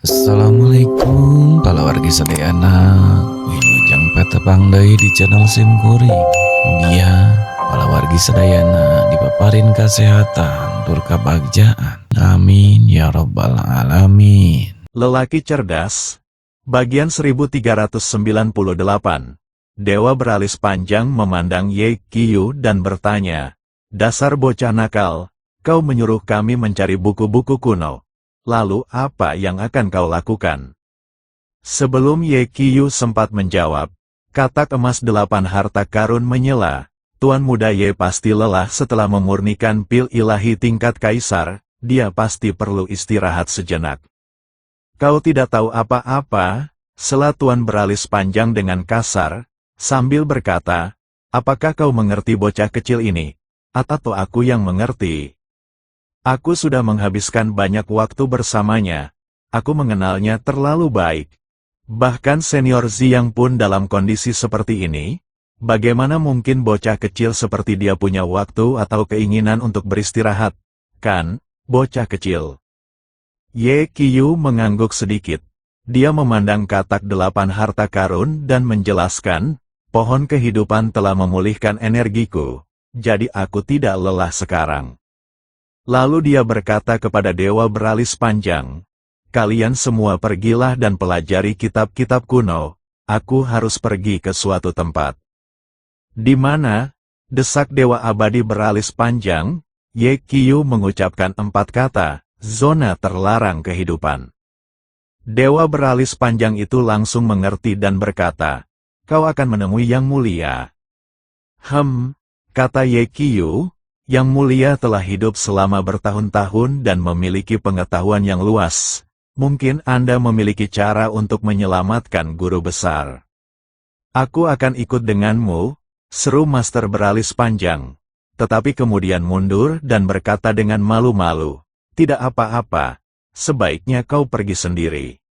Assalamualaikum wargi sadayana wilujeng petepang deui di channel Simkuring. Mugia wargi sadayana dipaparin kesehatan tur kabagjaan. Amin ya robbal alamin. Lelaki cerdas, bagian 1398. Dewa beralis panjang memandang Ye Qiyu dan bertanya, "Dasar bocah nakal, kau menyuruh kami mencari buku-buku kuno. Lalu apa yang akan kau lakukan?" Sebelum Ye Qiyu sempat menjawab, katak emas 8 harta karun menyela, Tuan Muda Ye pasti lelah setelah memurnikan pil ilahi tingkat kaisar, dia pasti perlu istirahat sejenak. "Kau tidak tahu apa-apa," sela Tuan beralis panjang dengan kasar, sambil berkata, "Apakah kau mengerti bocah kecil ini? Atau aku yang mengerti? Aku sudah menghabiskan banyak waktu bersamanya, aku mengenalnya terlalu baik. Bahkan senior Ziyang pun dalam kondisi seperti ini, bagaimana mungkin bocah kecil seperti dia punya waktu atau keinginan untuk beristirahat, kan, bocah kecil?" Ye Qiyu mengangguk sedikit. Dia memandang katak 8 harta karun dan menjelaskan, "Pohon kehidupan telah memulihkan energiku, jadi aku tidak lelah sekarang." Lalu dia berkata kepada Dewa beralis panjang, "Kalian semua pergilah dan pelajari kitab-kitab kuno, aku harus pergi ke suatu tempat." "Di mana?" desak Dewa abadi beralis panjang. Ye Qiyu mengucapkan 4 kata, "Zona terlarang kehidupan." Dewa beralis panjang itu langsung mengerti dan berkata, "Kau akan menemui Yang Mulia." Kata Ye Qiyu, "Yang Mulia telah hidup selama bertahun-tahun dan memiliki pengetahuan yang luas. Mungkin Anda memiliki cara untuk menyelamatkan guru besar." "Aku akan ikut denganmu," seru Master beralis panjang. Tetapi kemudian mundur dan berkata dengan malu-malu, "Tidak apa-apa, sebaiknya kau pergi sendiri."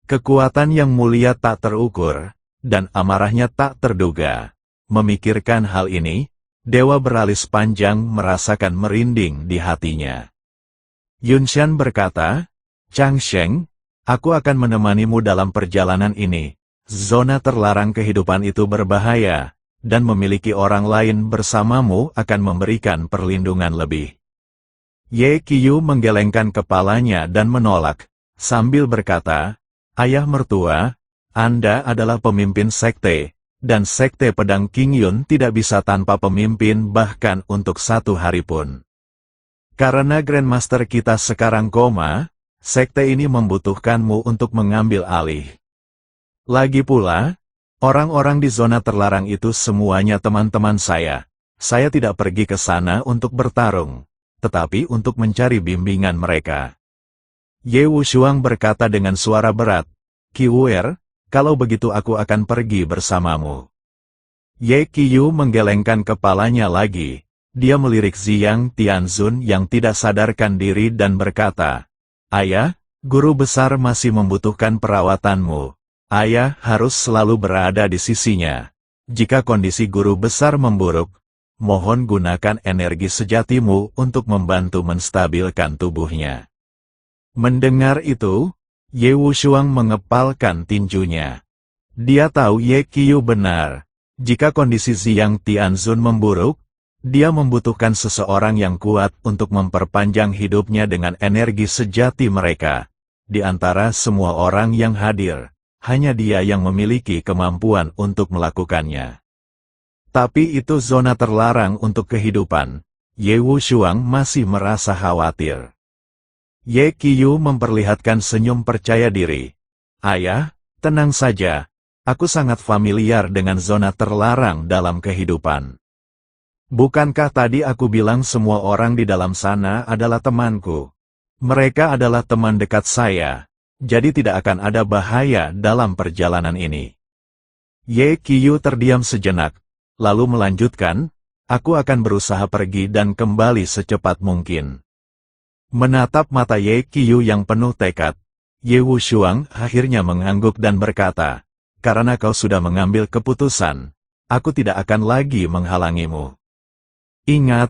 Kekuatan Yang Mulia tak terukur, dan amarahnya tak terduga. Memikirkan hal ini, Dewa beralis panjang merasakan merinding di hatinya. Yunshan berkata, "Changsheng, aku akan menemanimu dalam perjalanan ini. Zona terlarang kehidupan itu berbahaya, dan memiliki orang lain bersamamu akan memberikan perlindungan lebih." Ye Qiyu menggelengkan kepalanya dan menolak, sambil berkata, "Ayah mertua, Anda adalah pemimpin sekte, dan sekte pedang Qingyun tidak bisa tanpa pemimpin bahkan untuk 1 hari pun. Karena Grandmaster kita sekarang koma, sekte ini membutuhkanmu untuk mengambil alih. Lagi pula, orang-orang di zona terlarang itu semuanya teman-teman saya. Saya tidak pergi ke sana untuk bertarung, tetapi untuk mencari bimbingan mereka." Ye Wushuang berkata dengan suara berat, "Qiuer, kalau begitu aku akan pergi bersamamu." Ye Qiyu menggelengkan kepalanya lagi. Dia melirik Ziyang Tianzun yang tidak sadarkan diri dan berkata, "Ayah, guru besar masih membutuhkan perawatanmu. Ayah harus selalu berada di sisinya. Jika kondisi guru besar memburuk, mohon gunakan energi sejatimu untuk membantu menstabilkan tubuhnya." Mendengar itu, Ye Wushuang mengepalkan tinjunya. Dia tahu Ye Qiyu benar. Jika kondisi Ziyang Tianzun memburuk, dia membutuhkan seseorang yang kuat untuk memperpanjang hidupnya dengan energi sejati mereka. Di antara semua orang yang hadir, hanya dia yang memiliki kemampuan untuk melakukannya. Tapi itu zona terlarang untuk kehidupan. Ye Wushuang masih merasa khawatir. Ye Qiyu memperlihatkan senyum percaya diri. "Ayah, tenang saja. Aku sangat familiar dengan zona terlarang dalam kehidupan. Bukankah tadi aku bilang semua orang di dalam sana adalah temanku? Mereka adalah teman dekat saya, jadi tidak akan ada bahaya dalam perjalanan ini." Ye Qiyu terdiam sejenak, lalu melanjutkan, "Aku akan berusaha pergi dan kembali secepat mungkin." Menatap mata Ye Qiyu yang penuh tekad, Ye Wushuang akhirnya mengangguk dan berkata, "Karena kau sudah mengambil keputusan, aku tidak akan lagi menghalangimu. Ingat,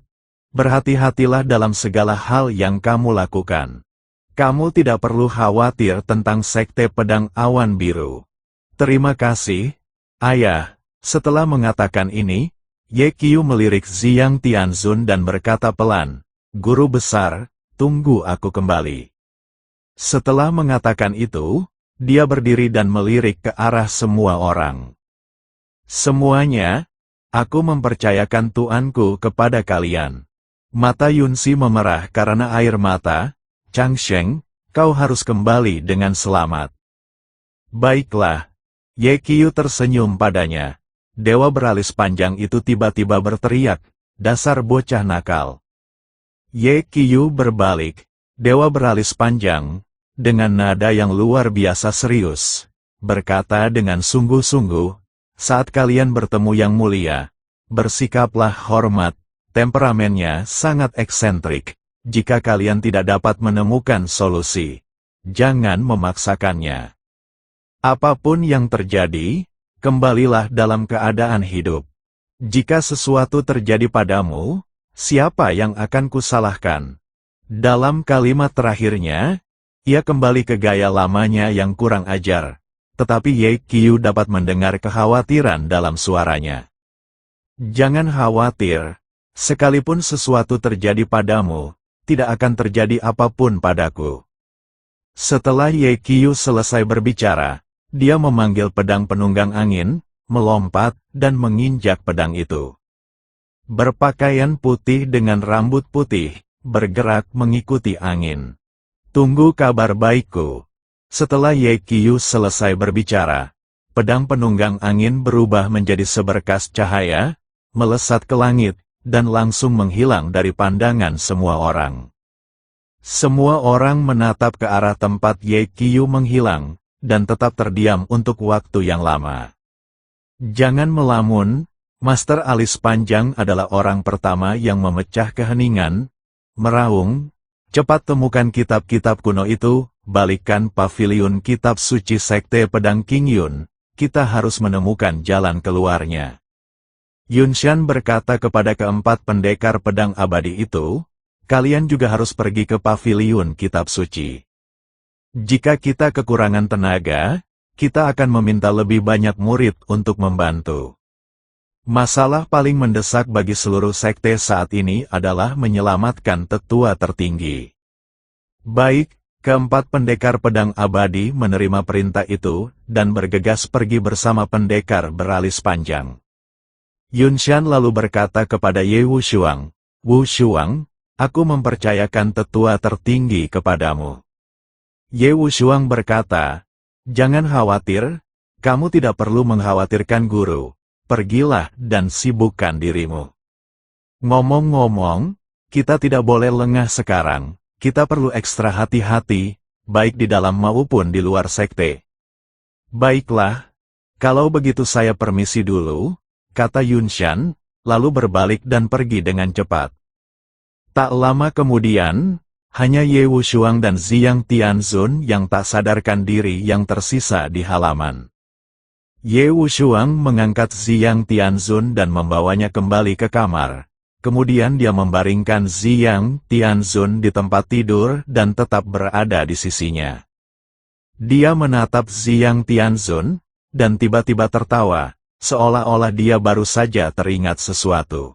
berhati-hatilah dalam segala hal yang kamu lakukan. Kamu tidak perlu khawatir tentang Sekte Pedang Awan Biru. Terima kasih, Ayah. Setelah mengatakan ini, Ye Qiu melirik Ziyang Tianzun dan berkata pelan, "Guru besar, tunggu aku kembali." Setelah mengatakan itu, dia berdiri dan melirik ke arah semua orang. "Semuanya, aku mempercayakan tuanku kepada kalian." Mata Yunxi memerah karena air mata. "Changsheng, kau harus kembali dengan selamat." "Baiklah." Ye Qiu tersenyum padanya. Dewa beralis panjang itu tiba-tiba berteriak, "Dasar bocah nakal." Ye Qiu berbalik. Dewa beralis panjang, dengan nada yang luar biasa serius, berkata dengan sungguh-sungguh, "Saat kalian bertemu Yang Mulia, bersikaplah hormat." Temperamennya sangat eksentrik. Jika kalian tidak dapat menemukan solusi, jangan memaksakannya. Apapun yang terjadi, kembalilah dalam keadaan hidup. Jika sesuatu terjadi padamu, siapa yang akan kusalahkan? Dalam kalimat terakhirnya, ia kembali ke gaya lamanya yang kurang ajar, tetapi Ye Qiu dapat mendengar kekhawatiran dalam suaranya. "Jangan khawatir, sekalipun sesuatu terjadi padamu, tidak akan terjadi apapun padaku." Setelah Ye Qiu selesai berbicara, dia memanggil pedang penunggang angin, melompat, dan menginjak pedang itu. Berpakaian putih dengan rambut putih, bergerak mengikuti angin. "Tunggu kabar baikku." Setelah Ye Qiu selesai berbicara, pedang penunggang angin berubah menjadi seberkas cahaya, melesat ke langit, dan langsung menghilang dari pandangan semua orang. Semua orang menatap ke arah tempat Ye Qiu menghilang, dan tetap terdiam untuk waktu yang lama. "Jangan melamun, Master Alis Panjang adalah orang pertama yang memecah keheningan." Meraung, "Cepat temukan kitab-kitab kuno itu, balikkan paviliun kitab suci Sekte Pedang King Yun, kita harus menemukan jalan keluarnya." Yunshan berkata kepada keempat pendekar pedang abadi itu, "Kalian juga harus pergi ke paviliun kitab suci. Jika kita kekurangan tenaga, kita akan meminta lebih banyak murid untuk membantu." Masalah paling mendesak bagi seluruh sekte saat ini adalah menyelamatkan tetua tertinggi. Baik, keempat pendekar pedang abadi menerima perintah itu, dan bergegas pergi bersama pendekar beralis panjang. Yunshan lalu berkata kepada Ye Wushuang, "Wushuang, aku mempercayakan tetua tertinggi kepadamu." Ye Wushuang berkata, "Jangan khawatir, kamu tidak perlu mengkhawatirkan guru. Pergilah dan sibukkan dirimu. Ngomong-ngomong, kita tidak boleh lengah sekarang, kita perlu ekstra hati-hati, baik di dalam maupun di luar sekte." "Baiklah, kalau begitu saya permisi dulu," kata Yunshan, lalu berbalik dan pergi dengan cepat. Tak lama kemudian, hanya Ye Wushuang dan Ziyang Tianzun yang tak sadarkan diri yang tersisa di halaman. Ye Wushuang mengangkat Ziyang Tianzun dan membawanya kembali ke kamar. Kemudian dia membaringkan Ziyang Tianzun di tempat tidur dan tetap berada di sisinya. Dia menatap Ziyang Tianzun, dan tiba-tiba tertawa, seolah-olah dia baru saja teringat sesuatu.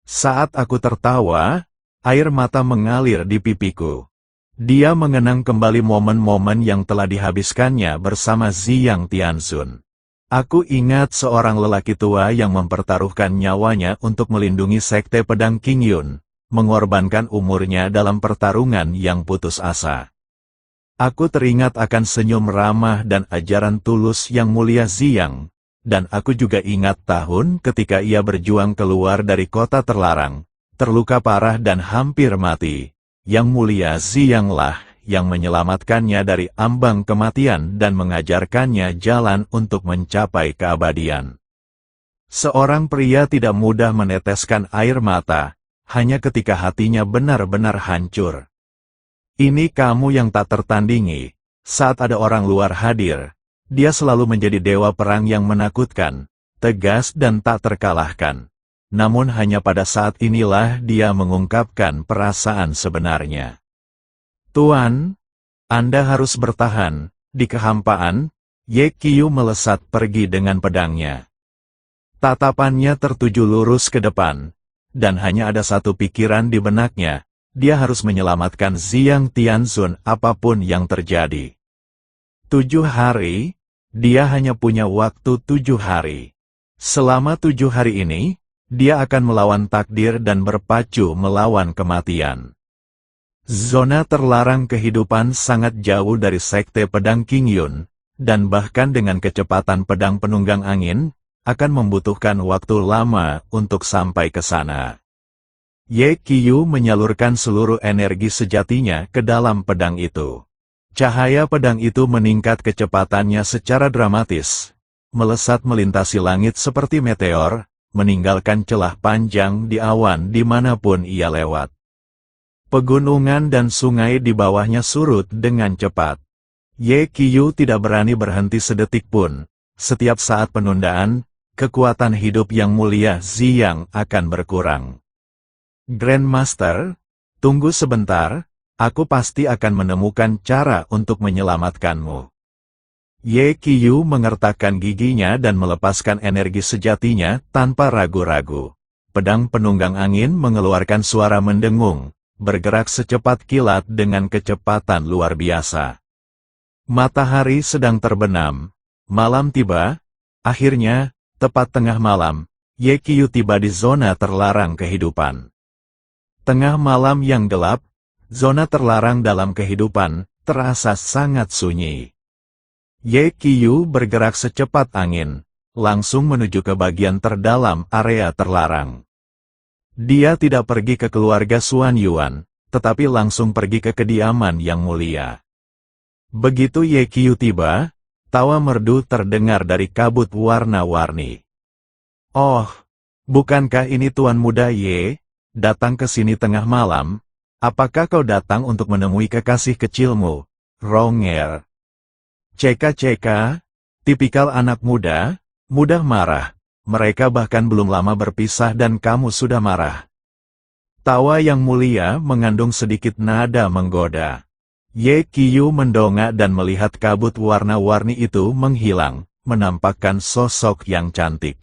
"Saat aku tertawa, air mata mengalir di pipiku." Dia mengenang kembali momen-momen yang telah dihabiskannya bersama Ziyang Tianzun. "Aku ingat seorang lelaki tua yang mempertaruhkan nyawanya untuk melindungi Sekte Pedang King Yun, mengorbankan umurnya dalam pertarungan yang putus asa. Aku teringat akan senyum ramah dan ajaran tulus Yang Mulia Ziyang, dan aku juga ingat tahun ketika ia berjuang keluar dari kota terlarang, terluka parah dan hampir mati. Yang Mulia Ziyanglah yang menyelamatkannya dari ambang kematian dan mengajarkannya jalan untuk mencapai keabadian." Seorang pria tidak mudah meneteskan air mata, hanya ketika hatinya benar-benar hancur. Ini kamu yang tak tertandingi. Saat ada orang luar hadir, dia selalu menjadi dewa perang yang menakutkan, tegas dan tak terkalahkan. Namun hanya pada saat inilah dia mengungkapkan perasaan sebenarnya. Tuan, Anda harus bertahan. Di kehampaan, Ye Qiu melesat pergi dengan pedangnya. Tatapannya tertuju lurus ke depan, dan hanya ada satu pikiran di benaknya, dia harus menyelamatkan Xiang Tianzun apapun yang terjadi. 7 hari, dia hanya punya waktu 7 hari. Selama 7 hari ini, dia akan melawan takdir dan berpacu melawan kematian. Zona terlarang kehidupan sangat jauh dari sekte pedang Qingyun, dan bahkan dengan kecepatan pedang penunggang angin, akan membutuhkan waktu lama untuk sampai ke sana. Ye Qiu menyalurkan seluruh energi sejatinya ke dalam pedang itu. Cahaya pedang itu meningkat kecepatannya secara dramatis, melesat melintasi langit seperti meteor, meninggalkan celah panjang di awan dimanapun ia lewat. Pegunungan dan sungai di bawahnya surut dengan cepat. Ye Qiu tidak berani berhenti sedetik pun. Setiap saat penundaan, kekuatan hidup yang mulia Xiang akan berkurang. Grandmaster, tunggu sebentar, aku pasti akan menemukan cara untuk menyelamatkanmu. Ye Qiu mengertakkan giginya dan melepaskan energi sejatinya tanpa ragu-ragu. Pedang penunggang angin mengeluarkan suara mendengung, bergerak secepat kilat dengan kecepatan luar biasa. Matahari sedang terbenam, malam tiba, akhirnya, tepat tengah malam, Ye Qiu tiba di zona terlarang kehidupan. Tengah malam yang gelap, zona terlarang dalam kehidupan, terasa sangat sunyi. Ye Qiu bergerak secepat angin, langsung menuju ke bagian terdalam area terlarang. Dia tidak pergi ke keluarga Xuan Yuan, tetapi langsung pergi ke kediaman yang mulia. Begitu Ye Qiu tiba, tawa merdu terdengar dari kabut warna-warni. Oh, bukankah ini Tuan Muda Ye, datang ke sini tengah malam? Apakah kau datang untuk menemui kekasih kecilmu, Ronger? Ceka-ceka, tipikal anak muda, mudah marah. Mereka bahkan belum lama berpisah dan kamu sudah marah. Tawa yang mulia mengandung sedikit nada menggoda. Ye Qiu mendongak dan melihat kabut warna-warni itu menghilang, menampakkan sosok yang cantik.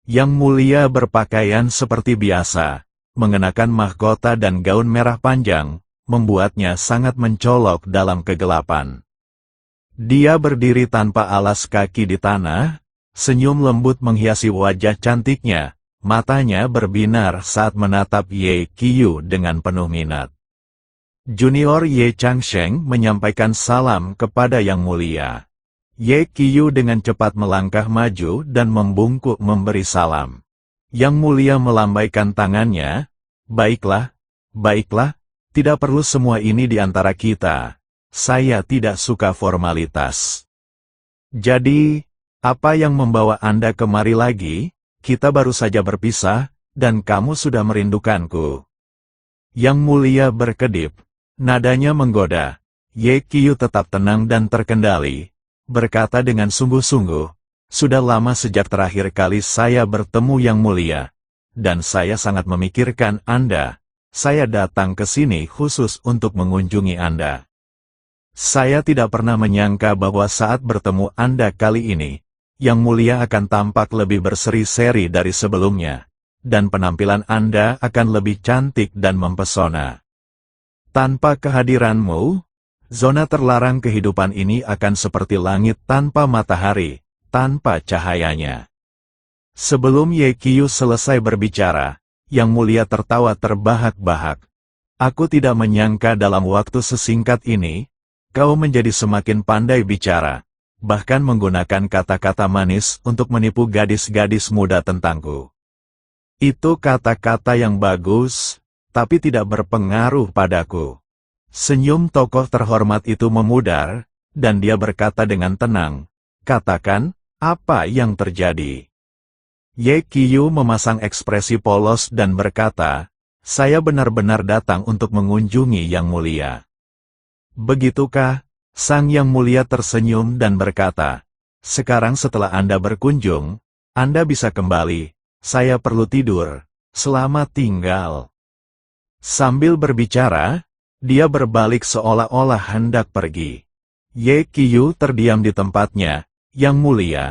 Yang mulia berpakaian seperti biasa, mengenakan mahkota dan gaun merah panjang, membuatnya sangat mencolok dalam kegelapan. Dia berdiri tanpa alas kaki di tanah, senyum lembut menghiasi wajah cantiknya, matanya berbinar saat menatap Ye Qiu dengan penuh minat. Junior Ye Changsheng menyampaikan salam kepada Yang Mulia. Ye Qiu dengan cepat melangkah maju dan membungkuk memberi salam. Yang Mulia melambaikan tangannya, baiklah, baiklah, tidak perlu semua ini di antara kita. Saya tidak suka formalitas. Jadi, apa yang membawa Anda kemari lagi? Kita baru saja berpisah, dan kamu sudah merindukanku. Yang Mulia berkedip, nadanya menggoda. Ye Qiu tetap tenang dan terkendali, berkata dengan sungguh-sungguh, sudah lama sejak terakhir kali saya bertemu Yang Mulia, dan saya sangat memikirkan Anda. Saya datang ke sini khusus untuk mengunjungi Anda. Saya tidak pernah menyangka bahwa saat bertemu Anda kali ini, Yang Mulia akan tampak lebih berseri-seri dari sebelumnya, dan penampilan Anda akan lebih cantik dan mempesona. Tanpa kehadiranmu, zona terlarang kehidupan ini akan seperti langit tanpa matahari, tanpa cahayanya. Sebelum Ye Qiu selesai berbicara, Yang Mulia tertawa terbahak-bahak. Aku tidak menyangka dalam waktu sesingkat ini, kau menjadi semakin pandai bicara, bahkan menggunakan kata-kata manis untuk menipu gadis-gadis muda tentangku. Itu kata-kata yang bagus, tapi tidak berpengaruh padaku. Senyum tokoh terhormat itu memudar, dan dia berkata dengan tenang, katakan, apa yang terjadi? Ye Qiu memasang ekspresi polos dan berkata, saya benar-benar datang untuk mengunjungi Yang Mulia. Begitukah? Sang Yang Mulia tersenyum dan berkata, sekarang setelah Anda berkunjung, Anda bisa kembali, saya perlu tidur, selamat tinggal. Sambil berbicara, Dia berbalik seolah-olah hendak pergi. Ye Qiu terdiam di tempatnya. Yang mulia.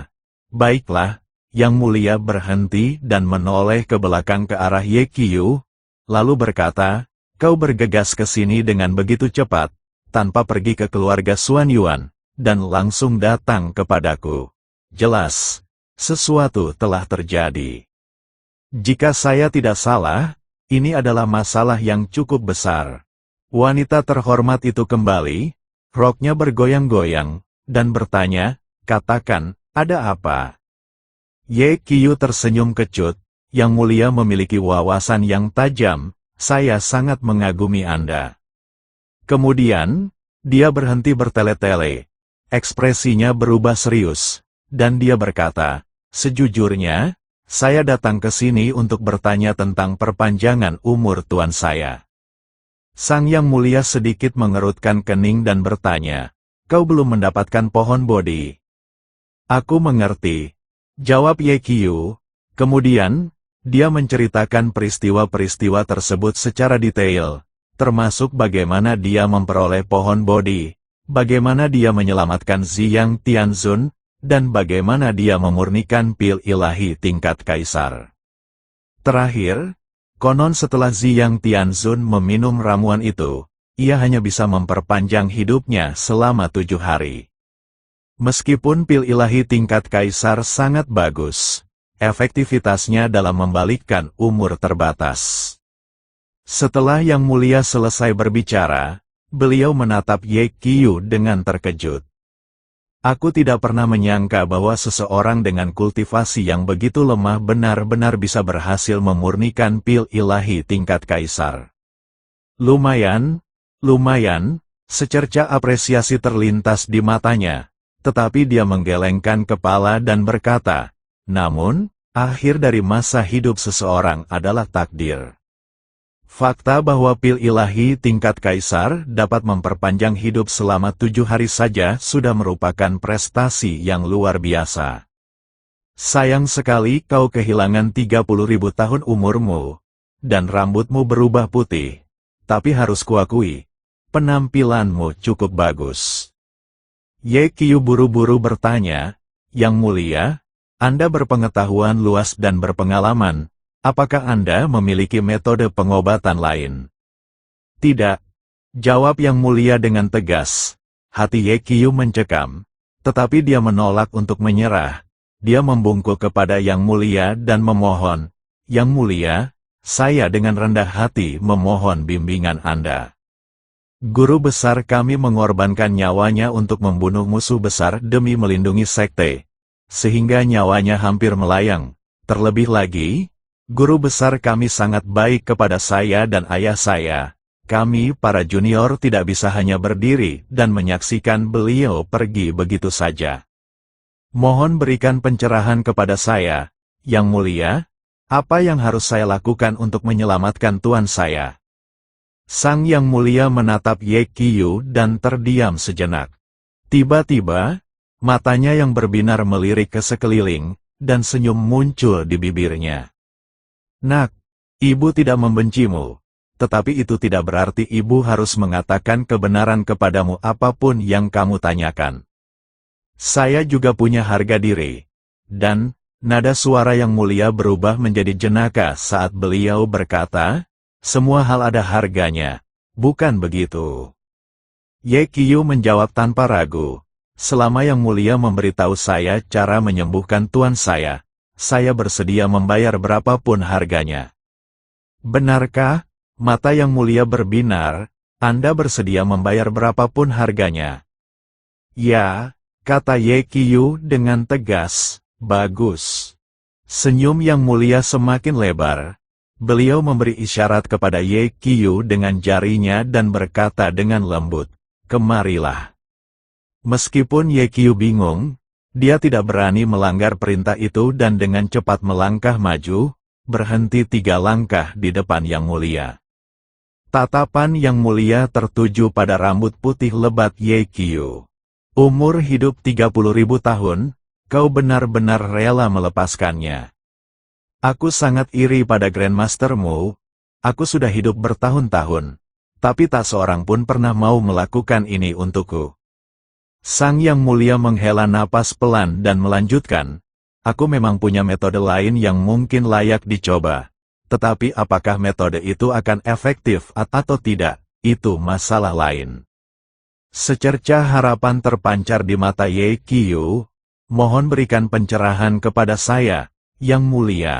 Baiklah, Yang mulia berhenti dan menoleh ke belakang ke arah Ye Qiu, lalu berkata, kau bergegas ke sini dengan begitu cepat, tanpa pergi ke keluarga Xuan Yuan, dan langsung datang kepadaku. Jelas, sesuatu telah terjadi. Jika saya tidak salah, ini adalah masalah yang cukup besar. Wanita terhormat itu kembali, roknya bergoyang-goyang, dan bertanya, katakan, ada apa? Ye Qiu tersenyum kecut, Yang mulia memiliki wawasan yang tajam, saya sangat mengagumi Anda. Kemudian, dia berhenti bertele-tele. Ekspresinya berubah serius, dan dia berkata, sejujurnya, saya datang ke sini untuk bertanya tentang perpanjangan umur tuan saya. Sang Yang Mulia sedikit mengerutkan kening dan bertanya, kau belum mendapatkan pohon bodi? Aku mengerti, jawab Ye Qiu. Kemudian, dia menceritakan peristiwa-peristiwa tersebut secara detail, termasuk bagaimana dia memperoleh pohon bodi, bagaimana dia menyelamatkan Ziyang Tianzun, dan bagaimana dia memurnikan pil ilahi tingkat kaisar. Terakhir, konon setelah Ziyang Tianzun meminum ramuan itu, ia hanya bisa memperpanjang hidupnya selama 7 hari. Meskipun pil ilahi tingkat kaisar sangat bagus, efektivitasnya dalam membalikkan umur terbatas. Setelah Yang Mulia selesai berbicara, beliau menatap Ye Qiu dengan terkejut. Aku tidak pernah menyangka bahwa seseorang dengan kultivasi yang begitu lemah benar-benar bisa berhasil memurnikan pil ilahi tingkat kaisar. Lumayan, secerca apresiasi terlintas di matanya, tetapi dia menggelengkan kepala dan berkata, namun, akhir dari masa hidup seseorang adalah takdir. Fakta bahwa pil ilahi tingkat kaisar dapat memperpanjang hidup selama 7 hari saja sudah merupakan prestasi yang luar biasa. Sayang sekali kau kehilangan 30.000 tahun umurmu, dan rambutmu berubah putih. Tapi harus kuakui, penampilanmu cukup bagus. Ye Qiu buru-buru bertanya, Yang Mulia, Anda berpengetahuan luas dan berpengalaman. Apakah Anda memiliki metode pengobatan lain? Tidak, jawab Yang Mulia dengan tegas. Hati Ye Qiu mencekam, tetapi dia menolak untuk menyerah. Dia membungkuk kepada Yang Mulia dan memohon, Yang Mulia, saya dengan rendah hati memohon bimbingan Anda. Guru besar kami mengorbankan nyawanya untuk membunuh musuh besar demi melindungi sekte, sehingga nyawanya hampir melayang. Terlebih lagi, guru besar kami sangat baik kepada saya dan ayah saya. Kami, para junior, tidak bisa hanya berdiri dan menyaksikan beliau pergi begitu saja. Mohon berikan pencerahan kepada saya, Yang Mulia, apa yang harus saya lakukan untuk menyelamatkan tuan saya? Sang Yang Mulia menatap Ye Qiu dan terdiam sejenak. Tiba-tiba, matanya yang berbinar melirik ke sekeliling, dan senyum muncul di bibirnya. Nak, ibu tidak membencimu, tetapi itu tidak berarti ibu harus mengatakan kebenaran kepadamu apapun yang kamu tanyakan. Saya juga punya harga diri. Dan, nada suara Yang Mulia berubah menjadi jenaka saat beliau berkata, semua hal ada harganya, bukan begitu? Ye Qiu menjawab tanpa ragu, selama Yang Mulia memberitahu saya cara menyembuhkan tuan saya bersedia membayar berapapun harganya. Benarkah? Mata Yang Mulia berbinar, Anda bersedia membayar berapapun harganya? Ya, kata Ye Qiu dengan tegas, bagus. Senyum Yang Mulia semakin lebar. Beliau memberi isyarat kepada Ye Qiu dengan jarinya dan berkata dengan lembut, kemarilah. Meskipun Ye Qiu bingung, dia tidak berani melanggar perintah itu dan dengan cepat melangkah maju, berhenti 3 langkah di depan Yang Mulia. Tatapan Yang Mulia tertuju pada rambut putih lebat Ye Qiu. Umur hidup 30.000 tahun, kau benar-benar rela melepaskannya. Aku sangat iri pada Grandmastermu, aku sudah hidup bertahun-tahun, tapi tak seorang pun pernah mau melakukan ini untukku. Sang Yang Mulia menghela napas pelan dan melanjutkan, aku memang punya metode lain yang mungkin layak dicoba. Tetapi apakah metode itu akan efektif atau tidak, itu masalah lain. Secercah harapan terpancar di mata Ye Qiu. Mohon berikan pencerahan kepada saya, Yang Mulia.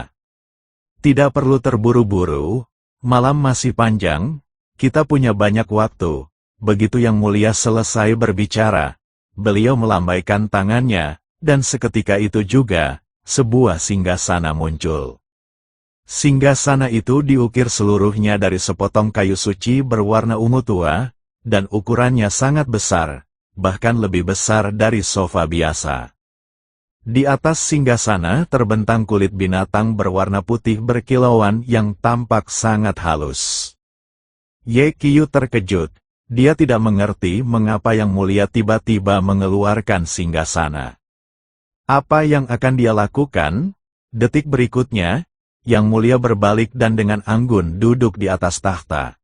Tidak perlu terburu-buru, malam masih panjang, kita punya banyak waktu. Begitu Yang Mulia selesai berbicara, beliau melambaikan tangannya, dan seketika itu juga, sebuah singgasana muncul. Singgasana itu diukir seluruhnya dari sepotong kayu suci berwarna ungu tua, dan ukurannya sangat besar, bahkan lebih besar dari sofa biasa. Di atas singgasana terbentang kulit binatang berwarna putih berkilauan yang tampak sangat halus. Ye Qiu terkejut, dia tidak mengerti mengapa Yang Mulia tiba-tiba mengeluarkan singgasana. Apa yang akan dia lakukan? Detik berikutnya, Yang Mulia berbalik dan dengan anggun duduk di atas tahta.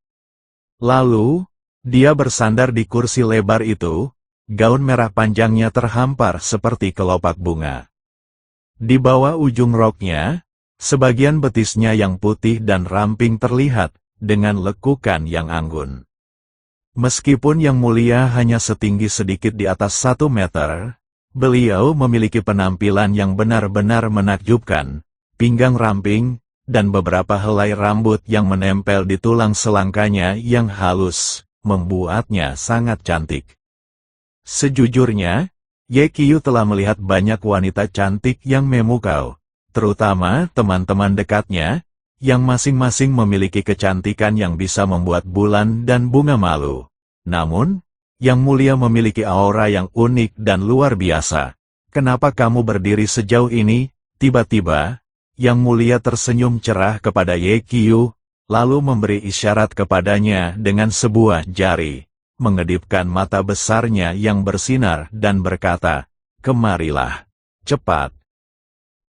Lalu, dia bersandar di kursi lebar itu, gaun merah panjangnya terhampar seperti kelopak bunga. Di bawah ujung roknya, sebagian betisnya yang putih dan ramping terlihat, dengan lekukan yang anggun. Meskipun Yang Mulia hanya setinggi sedikit di atas 1 meter, beliau memiliki penampilan yang benar-benar menakjubkan, pinggang ramping, dan beberapa helai rambut yang menempel di tulang selangkanya yang halus, membuatnya sangat cantik. Sejujurnya, Ye Qiu telah melihat banyak wanita cantik yang memukau, terutama teman-teman dekatnya, yang masing-masing memiliki kecantikan yang bisa membuat bulan dan bunga malu. Namun, Yang Mulia memiliki aura yang unik dan luar biasa. Kenapa kamu berdiri sejauh ini? Tiba-tiba, Yang Mulia tersenyum cerah kepada Ye Qiu, lalu memberi isyarat kepadanya dengan sebuah jari, mengedipkan mata besarnya yang bersinar dan berkata, "Kemarilah, cepat."